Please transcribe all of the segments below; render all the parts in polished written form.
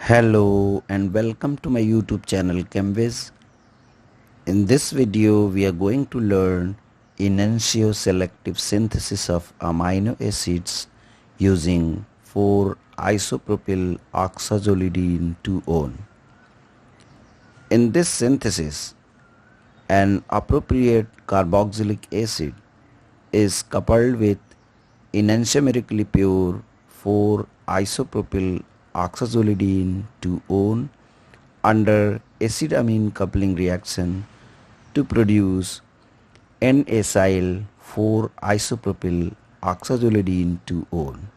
Hello and welcome to my YouTube channel ChemWis. In this video we are going to learn enantioselective synthesis of amino acids using 4-isopropyl oxazolidine 2-one. In this synthesis, an appropriate carboxylic acid is coupled with enantiomerically pure 4-isopropyl oxazolidine 2-one under acid-amine coupling reaction to produce N-acyl 4-isopropyl oxazolidine 2-one.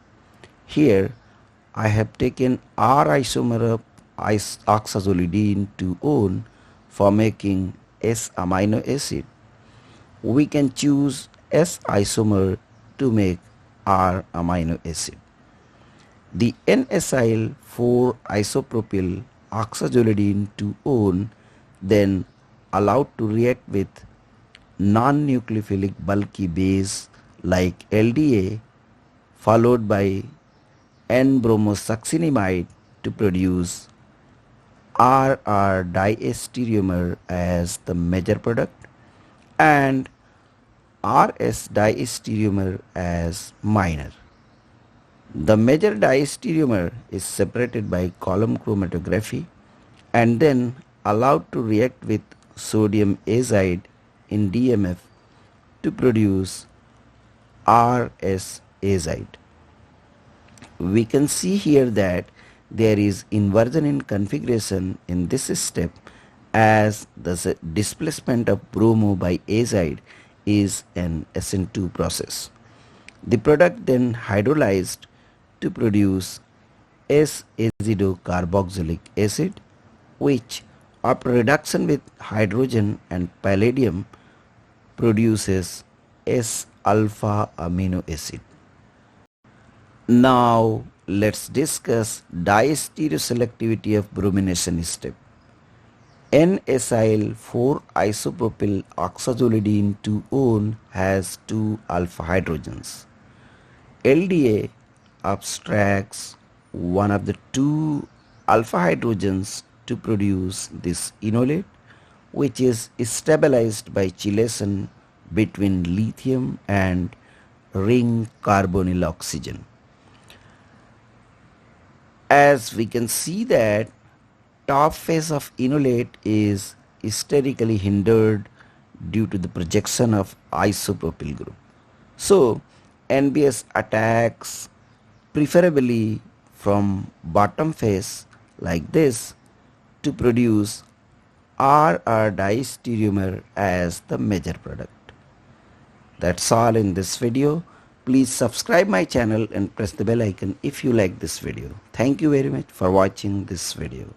Here I have taken R isomer of oxazolidine 2-one for making S-amino acid. We can choose S isomer to make R amino acid. The N-acyl 4-isopropyl oxazolidine 2-one then allowed to react with non-nucleophilic bulky base like LDA followed by N-bromosuccinimide to produce RR diastereomer as the major product and RS diastereomer as minor. The major diastereomer is separated by column chromatography and then allowed to react with sodium azide in DMF to produce RS azide. We can see here that there is inversion in configuration in this step as the displacement of bromo by azide is an SN2 process. The product then hydrolyzed to produce S-azidocarboxylic acid, which after reduction with hydrogen and palladium produces S-alpha-amino acid. Now let's discuss diastereoselectivity of bromination step. N-acyl 4-isopropyl oxazolidine 2-one has 2 alpha hydrogens. LDA abstracts one of the 2 alpha hydrogens to produce this enolate, which is stabilized by chelation between lithium and ring carbonyl oxygen. As we can see that top phase of enolate is sterically hindered due to the projection of isopropyl group. So NBS attacks preferably from bottom face like this to produce RR diastereomer as the major product. That's all in this video. Please subscribe my channel and press the bell icon if you like this video. Thank you very much for watching this video.